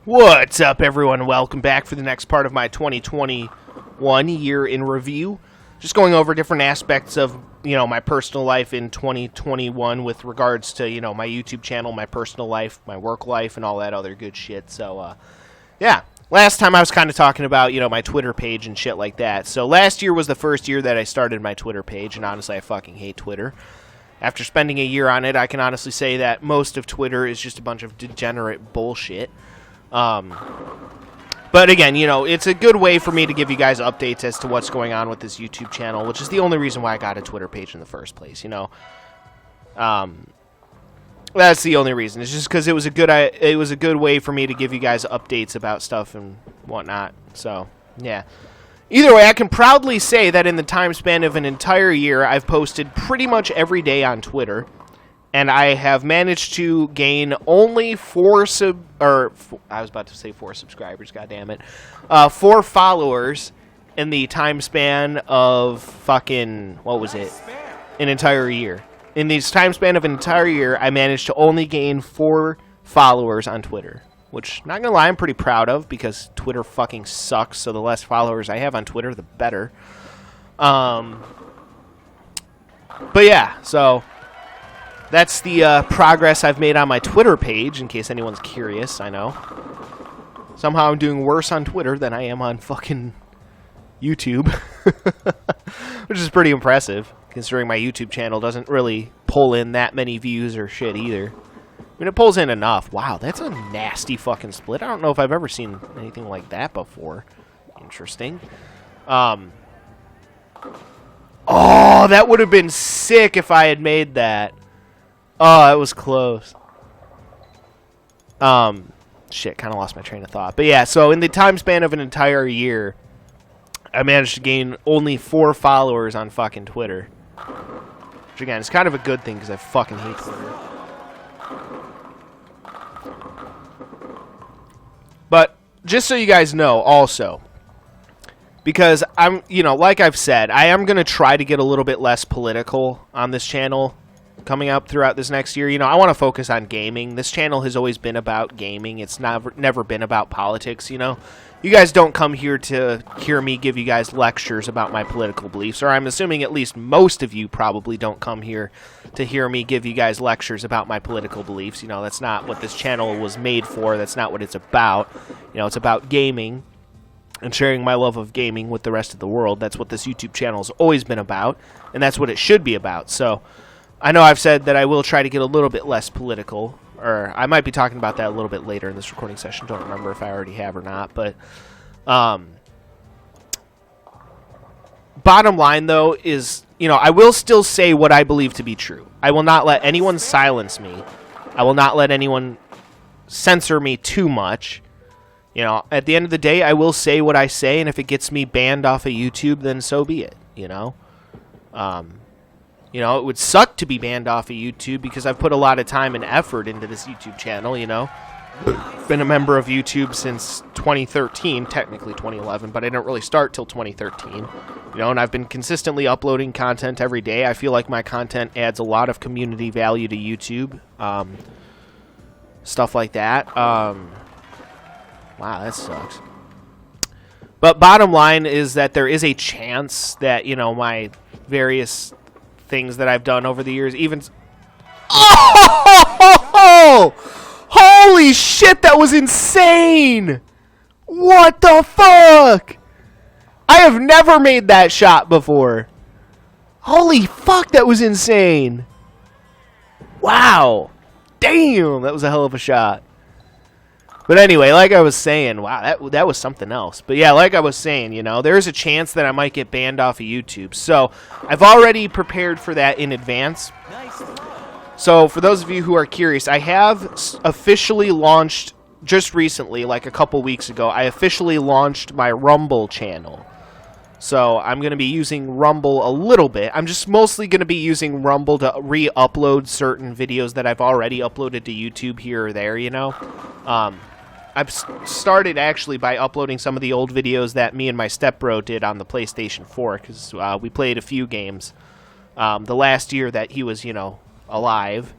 What's up, everyone? Welcome back for the next part of my 2021 year in review. Just going over different aspects of, my personal life in 2021 with regards to, my YouTube channel, my personal life, my work life, and all that other good shit. So, yeah. Last time I was kind of talking about, my Twitter page and shit like that. So last year was the first year that I started my Twitter page, and honestly, I fucking hate Twitter. After spending a year on it, I can honestly say that most of Twitter is just a bunch of degenerate bullshit. But again, it's a good way for me to give you guys updates as to what's going on with this YouTube channel, which is the only reason why I got a Twitter page in the first place, That's the only reason. It's just because it was a good way for me to give you guys updates about stuff and whatnot. So, yeah. Either way, I can proudly say that in the time span of an entire year, I've posted pretty much every day on Twitter. And I have managed to gain only 4 subscribers, goddammit. 4 followers in the time span of fucking, what was it? An entire year. In the time span of an entire year, I managed to only gain 4 followers on Twitter. Which, not gonna lie, I'm pretty proud of, because Twitter fucking sucks, so the less followers I have on Twitter, the better. But yeah, so that's the progress I've made on my Twitter page, in case anyone's curious, I know. Somehow I'm doing worse on Twitter than I am on fucking YouTube. Which is pretty impressive, considering my YouTube channel doesn't really pull in that many views or shit either. I mean, it pulls in enough. Wow, that's a nasty fucking split. I don't know if I've ever seen anything like that before. Interesting. Oh, that would have been sick if I had made that. Oh, it was close. Shit, kind of lost my train of thought. But yeah, so in the time span of an entire year, I managed to gain only 4 followers on fucking Twitter. Which, again, is kind of a good thing, because I fucking hate Twitter. But, just so you guys know, also, because I'm, like I've said, I am going to try to get a little bit less political on this channel coming up throughout this next year. I want to focus on gaming. This channel has always been about gaming. It's never been about politics, You guys don't come here to hear me give you guys lectures about my political beliefs, or I'm assuming at least most of you probably don't come here to hear me give you guys lectures about my political beliefs. That's not what this channel was made for. That's not what it's about. It's about gaming and sharing my love of gaming with the rest of the world. That's what this YouTube channel has always been about, and that's what it should be about. So I know I've said that I will try to get a little bit less political, or I might be talking about that a little bit later in this recording session. Don't remember if I already have or not, but bottom line, though, is, I will still say what I believe to be true. I will not let anyone silence me. I will not let anyone censor me too much. At the end of the day, I will say what I say, and if it gets me banned off of YouTube, then so be it, it would suck to be banned off of YouTube because I've put a lot of time and effort into this YouTube channel, Been a member of YouTube since 2013, technically 2011, but I didn't really start till 2013, and I've been consistently uploading content every day. I feel like my content adds a lot of community value to YouTube, stuff like that. Wow, that sucks. But bottom line is that there is a chance that, my various things that I've done over the years, even... Oh! Holy shit, that was insane! What the fuck? I have never made that shot before. Holy fuck, that was insane. Wow. Damn, that was a hell of a shot. But anyway, like I was saying, wow, that was something else. But yeah, like I was saying, there's a chance that I might get banned off of YouTube. So I've already prepared for that in advance. So for those of you who are curious, I have officially launched, just recently, like a couple weeks ago, I officially launched my Rumble channel. So I'm going to be using Rumble a little bit. I'm just mostly going to be using Rumble to re-upload certain videos that I've already uploaded to YouTube here or there, I've started actually by uploading some of the old videos that me and my stepbro did on the PlayStation 4, because we played a few games the last year that he was, alive.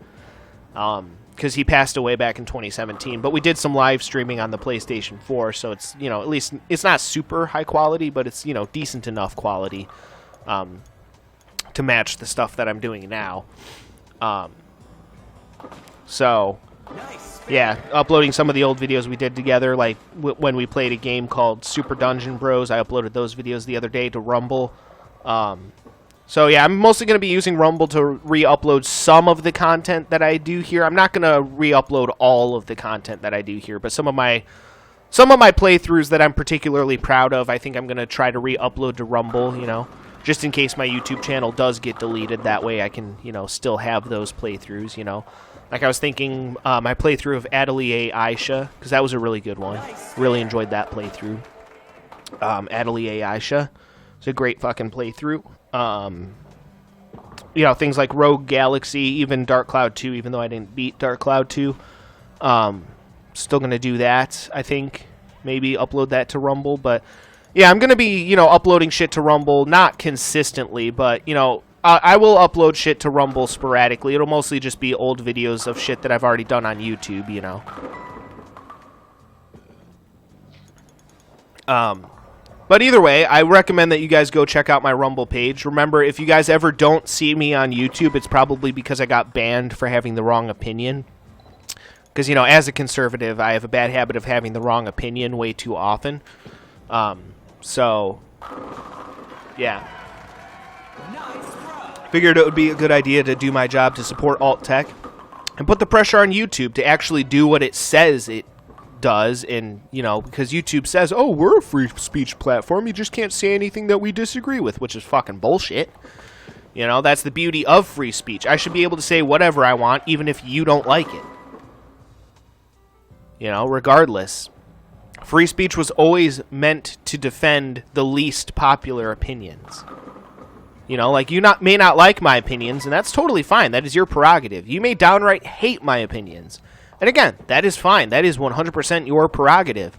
because he passed away back in 2017. But we did some live streaming on the PlayStation 4, so it's, you know, at least it's not super high quality, but it's, you know, decent enough quality to match the stuff that I'm doing now. So, yeah, uploading some of the old videos we did together, like when we played a game called Super Dungeon Bros. I uploaded those videos the other day to Rumble. So, yeah, I'm mostly going to be using Rumble to re-upload some of the content that I do here. I'm not going to re-upload all of the content that I do here, but some of my playthroughs that I'm particularly proud of, I think I'm going to try to re-upload to Rumble, you know, just in case my YouTube channel does get deleted. That way I can, you know, still have those playthroughs, you know. Like I was thinking my playthrough of Atelier Aisha, because that was a really good one. Really enjoyed that playthrough. Atelier Aisha. It's a great fucking playthrough. You know, things like Rogue Galaxy, even Dark Cloud 2, even though I didn't beat Dark Cloud 2. Still going to do that, I think. Maybe upload that to Rumble. But, yeah, I'm going to be, you know, uploading shit to Rumble, not consistently, but, you know, I will upload shit to Rumble sporadically. It'll mostly just be old videos of shit that I've already done on YouTube, you know. But either way, I recommend that you guys go check out my Rumble page. Remember, if you guys ever don't see me on YouTube, it's probably because I got banned for having the wrong opinion. Because, you know, as a conservative, I have a bad habit of having the wrong opinion way too often. So, yeah. Figured it would be a good idea to do my job to support alt tech and put the pressure on YouTube to actually do what it says it does. And, you know, because YouTube says, oh, we're a free speech platform, you just can't say anything that we disagree with, which is fucking bullshit. You know, that's the beauty of free speech. I should be able to say whatever I want, even if you don't like it. You know, regardless. Free speech was always meant to defend the least popular opinions. You know, like, you may not like my opinions, and that's totally fine. That is your prerogative. You may downright hate my opinions. And again, that is fine. That is 100% your prerogative.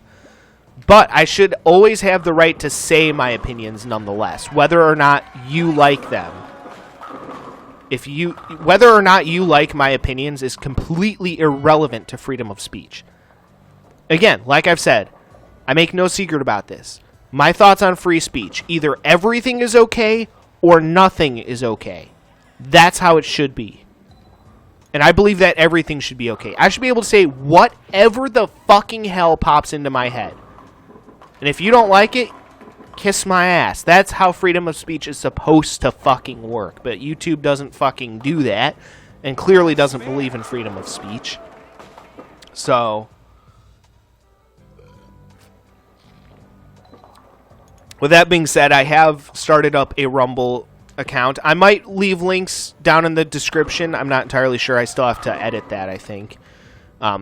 But I should always have the right to say my opinions nonetheless, whether or not you like them. Whether or not you like my opinions is completely irrelevant to freedom of speech. Again, like I've said, I make no secret about this. My thoughts on free speech, either everything is okay or nothing is okay. That's how it should be. And I believe that everything should be okay. I should be able to say whatever the fucking hell pops into my head. And if you don't like it, kiss my ass. That's how freedom of speech is supposed to fucking work. But YouTube doesn't fucking do that, and clearly doesn't believe in freedom of speech. So, with that being said, I have started up a Rumble account. I might leave links down in the description. I'm not entirely sure. I still have to edit that, I think.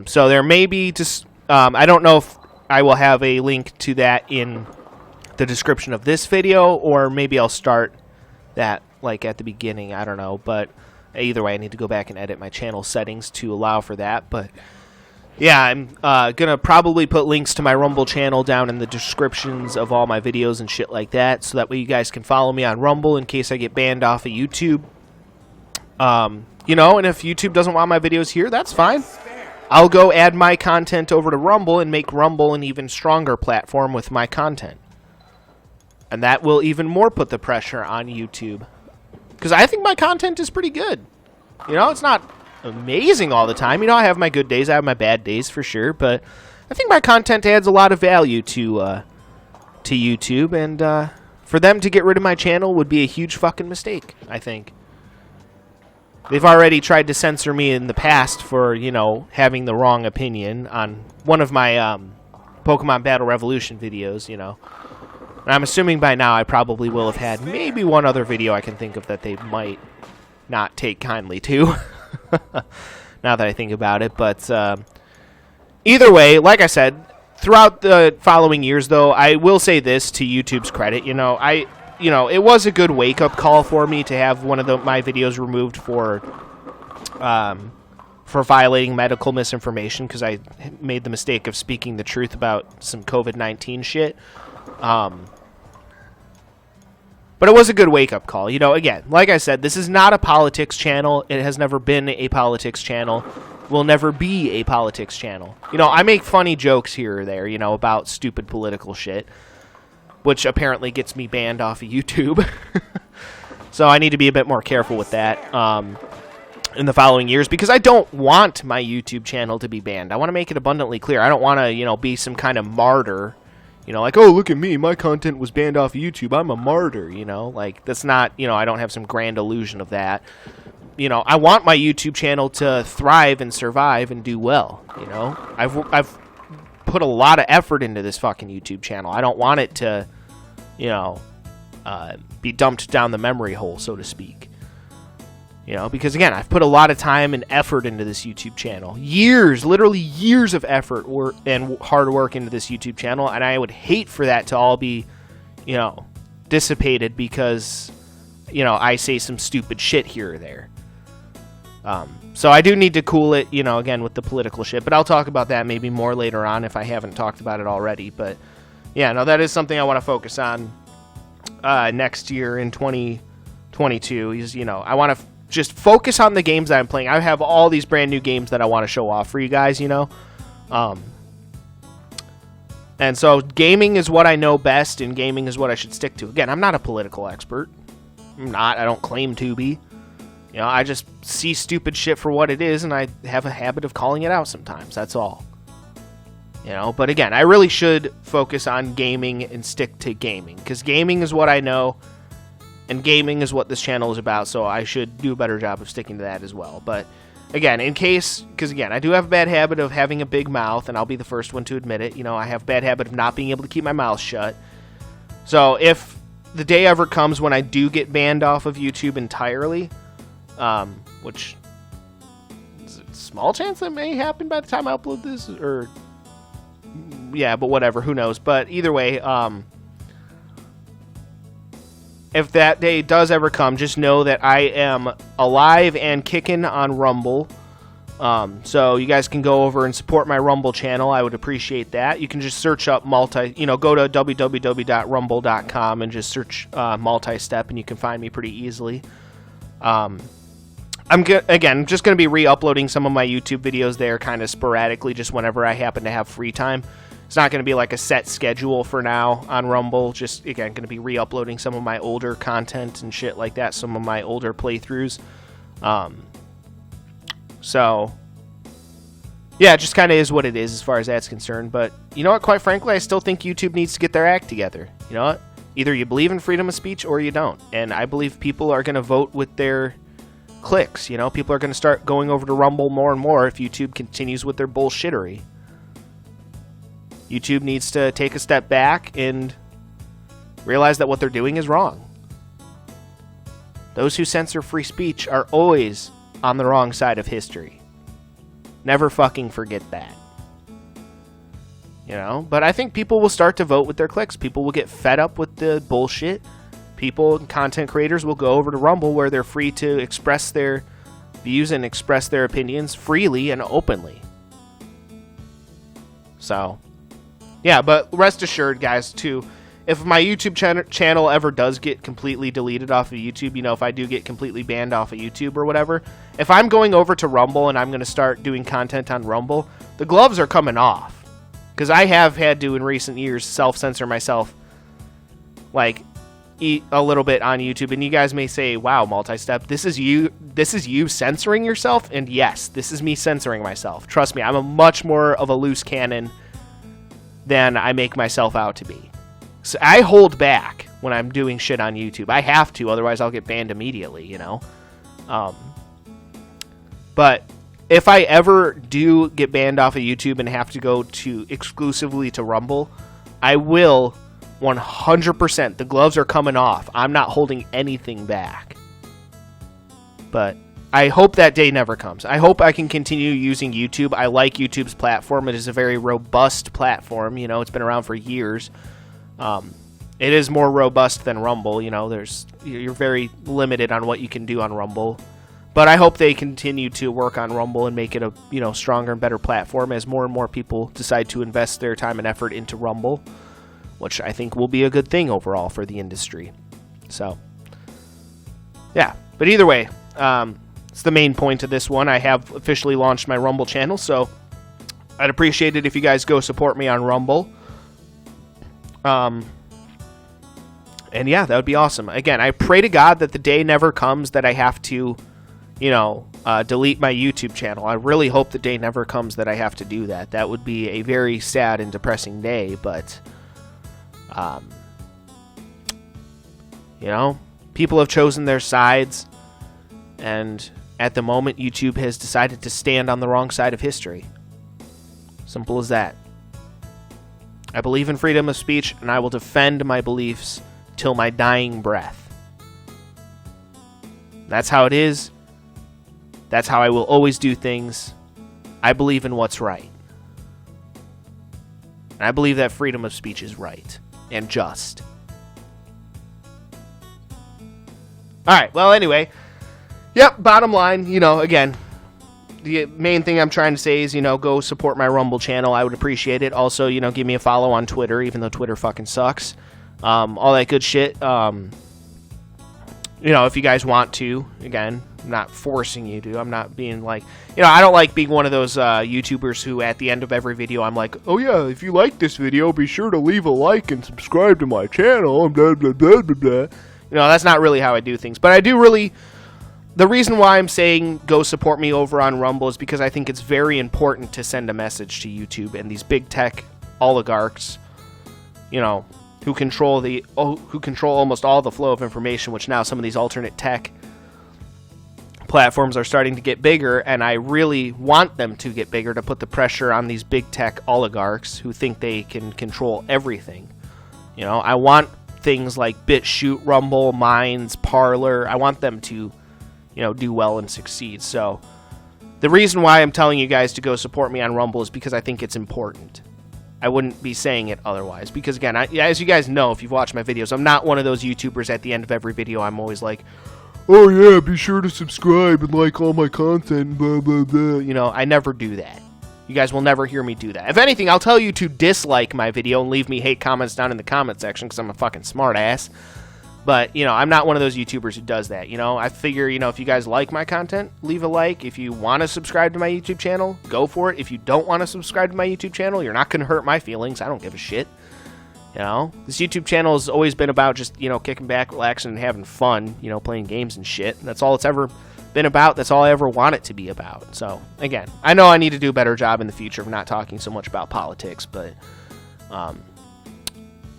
So there may be just... I don't know if I will have a link to that in the description of this video, or maybe I'll start that like at the beginning. I don't know. But either way, I need to go back and edit my channel settings to allow for that. But yeah, I'm going to probably put links to my Rumble channel down in the descriptions of all my videos and shit like that, so that way you guys can follow me on Rumble in case I get banned off of YouTube. You know, and if YouTube doesn't want my videos here, that's fine. I'll go add my content over to Rumble and make Rumble an even stronger platform with my content. And that will even more put the pressure on YouTube. Because I think my content is pretty good. You know, it's not amazing all the time. You know, I have my good days, I have my bad days for sure, but I think my content adds a lot of value to YouTube, and for them to get rid of my channel would be a huge fucking mistake, I think. They've already tried to censor me in the past for, you know, having the wrong opinion on one of my Pokemon Battle Revolution videos, you know. And I'm assuming by now I probably will have had maybe one other video I can think of that they might not take kindly to. Now that I think about it. But either way, like I said, throughout the following years, though, I will say this to YouTube's credit. You know, it was a good wake-up call for me to have one of my videos removed for violating medical misinformation, because I made the mistake of speaking the truth about some COVID-19 shit. But it was a good wake-up call. You know, again, like I said, this is not a politics channel. It has never been a politics channel. will never be a politics channel. You know, I make funny jokes here or there, you know, about stupid political shit, which apparently gets me banned off of YouTube. So I need to be a bit more careful with that in the following years, because I don't want my YouTube channel to be banned. I want to make it abundantly clear. I don't want to, you know, be some kind of martyr. You know, like, oh, look at me, my content was banned off of YouTube, I'm a martyr, you know? Like, that's not, you know, I don't have some grand illusion of that. You know, I want my YouTube channel to thrive and survive and do well, you know? I've put a lot of effort into this fucking YouTube channel. I don't want it to, you know, be dumped down the memory hole, so to speak. You know, because again, I've put a lot of time and effort into this YouTube channel. Years, literally years of effort and hard work into this YouTube channel, and I would hate for that to all be, you know, dissipated because, you know, I say some stupid shit here or there. So I do need to cool it, you know, again, with the political shit, but I'll talk about that maybe more later on if I haven't talked about it already. But yeah, no, that is something I want to focus on next year in 2022 is, you know, I want to just focus on the games that I'm playing. I have all these brand new games that I want to show off for you guys, you know. And so gaming is what I know best, and gaming is what I should stick to. Again, I'm not a political expert. I'm not. I don't claim to be. You know, I just see stupid shit for what it is, and I have a habit of calling it out sometimes. That's all. You know, but again, I really should focus on gaming and stick to gaming, because gaming is what I know. And gaming is what this channel is about, so I should do a better job of sticking to that as well. But, again, in case... Because, again, I do have a bad habit of having a big mouth, and I'll be the first one to admit it. You know, I have a bad habit of not being able to keep my mouth shut. So, if the day ever comes when I do get banned off of YouTube entirely, which is a small chance that may happen by the time I upload this, or... Yeah, but whatever, who knows. But, either way, if that day does ever come, just know that I am alive and kicking on Rumble. So you guys can go over and support my Rumble channel. I would appreciate that. You can just search up go to www.rumble.com and just search multi-step, and you can find me pretty easily. I'm again just going to be re-uploading some of my YouTube videos there kind of sporadically, just whenever I happen to have free time. It's not going to be like a set schedule for now on Rumble. Just, again, going to be re-uploading some of my older content and shit like that, some of my older playthroughs. So, yeah, it just kind of is what it is as far as that's concerned. But, you know what, quite frankly, I still think YouTube needs to get their act together. You know what? Either you believe in freedom of speech or you don't. And I believe people are going to vote with their clicks. You know, people are going to start going over to Rumble more and more if YouTube continues with their bullshittery. YouTube needs to take a step back and realize that what they're doing is wrong. Those who censor free speech are always on the wrong side of history. Never fucking forget that. You know? But I think people will start to vote with their clicks. People will get fed up with the bullshit. People, content creators, will go over to Rumble where they're free to express their views and express their opinions freely and openly. So... yeah, but rest assured, guys, too, if my YouTube channel ever does get completely deleted off of YouTube, you know, if I do get completely banned off of YouTube or whatever, if I'm going over to Rumble and I'm going to start doing content on Rumble, the gloves are coming off. Because I have had to, in recent years, self-censor myself, like, a little bit on YouTube. And you guys may say, wow, multi-step, this is you censoring yourself? And yes, this is me censoring myself. Trust me, I'm a much more of a loose cannon than I make myself out to be. So I hold back when I'm doing shit on YouTube. I have to, otherwise I'll get banned immediately, you know? But if I ever do get banned off of YouTube and have to go to exclusively to Rumble, I will 100%. The gloves are coming off. I'm not holding anything back. But I hope that day never comes. I hope I can continue using YouTube. I like YouTube's platform. It is a very robust platform. You know, it's been around for years. It is more robust than Rumble. You know, you're very limited on what you can do on Rumble. But I hope they continue to work on Rumble and make it a, you know, stronger and better platform as more and more people decide to invest their time and effort into Rumble, which I think will be a good thing overall for the industry. So, yeah. But either way, it's the main point of this one. I have officially launched my Rumble channel, so I'd appreciate it if you guys go support me on Rumble. And yeah, that would be awesome. Again, I pray to God that the day never comes that I have to, you know, delete my YouTube channel. I really hope the day never comes that I have to do that. That would be a very sad and depressing day, but, you know, people have chosen their sides, and at the moment, YouTube has decided to stand on the wrong side of history. Simple as that. I believe in freedom of speech, and I will defend my beliefs till my dying breath. That's how it is. That's how I will always do things. I believe in what's right. And I believe that freedom of speech is right and just. Alright, well, anyway. Yep, bottom line, you know, again, the main thing I'm trying to say is, you know, go support my Rumble channel. I would appreciate it. Also, you know, give me a follow on Twitter, even though Twitter fucking sucks. All that good shit. You know, if you guys want to, again, I'm not forcing you to. I'm not being like, you know, I don't like being one of those YouTubers who at the end of every video I'm like, oh yeah, if you like this video, be sure to leave a like and subscribe to my channel, blah, blah, blah, blah, blah. You know, that's not really how I do things. But I do really, the reason why I'm saying go support me over on Rumble is because I think it's very important to send a message to YouTube and these big tech oligarchs, you know, who control almost all the flow of information, which now some of these alternate tech platforms are starting to get bigger, and I really want them to get bigger to put the pressure on these big tech oligarchs who think they can control everything. You know, I want things like BitChute, Rumble, Minds, Parler. I want them to, you know, do well and succeed. So the reason why I'm telling you guys to go support me on Rumble is because I think it's important. I wouldn't be saying it otherwise. Because, again, as you guys know, if you've watched my videos, I'm not one of those YouTubers at the end of every video. I'm always like, oh, yeah, be sure to subscribe and like all my content, blah, blah, blah. You know, I never do that. You guys will never hear me do that. If anything, I'll tell you to dislike my video and leave me hate comments down in the comment section because I'm a fucking smart ass. But, you know, I'm not one of those YouTubers who does that, you know. I figure, you know, if you guys like my content, leave a like. If you want to subscribe to my YouTube channel, go for it. If you don't want to subscribe to my YouTube channel, you're not going to hurt my feelings. I don't give a shit. You know, this YouTube channel has always been about just, you know, kicking back, relaxing, and having fun, you know, playing games and shit. That's all it's ever been about. That's all I ever want it to be about. So, again, I know I need to do a better job in the future of not talking so much about politics, but,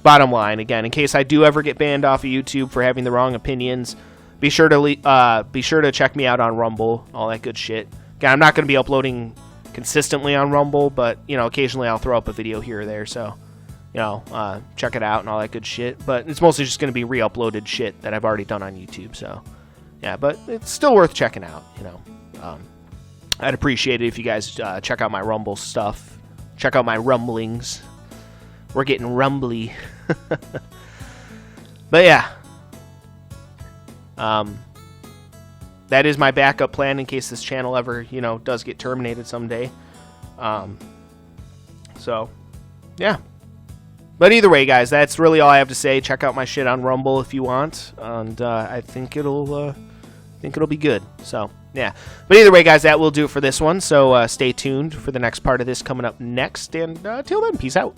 bottom line, again, in case I do ever get banned off of YouTube for having the wrong opinions, be sure to check me out on Rumble, all that good shit. Again, I'm not going to be uploading consistently on Rumble, but, you know, occasionally I'll throw up a video here or there, so, you know, check it out and all that good shit. But it's mostly just going to be re-uploaded shit that I've already done on YouTube, so, yeah, but it's still worth checking out, you know. I'd appreciate it if you guys check out my Rumble stuff, check out my rumblings. We're getting rumbly. But yeah. That is my backup plan in case this channel ever, you know, does get terminated someday. So, yeah. But either way, guys, that's really all I have to say. Check out my shit on Rumble if you want. And I think it'll be good. So, yeah. But either way, guys, that will do it for this one. So stay tuned for the next part of this coming up next. And till then, peace out.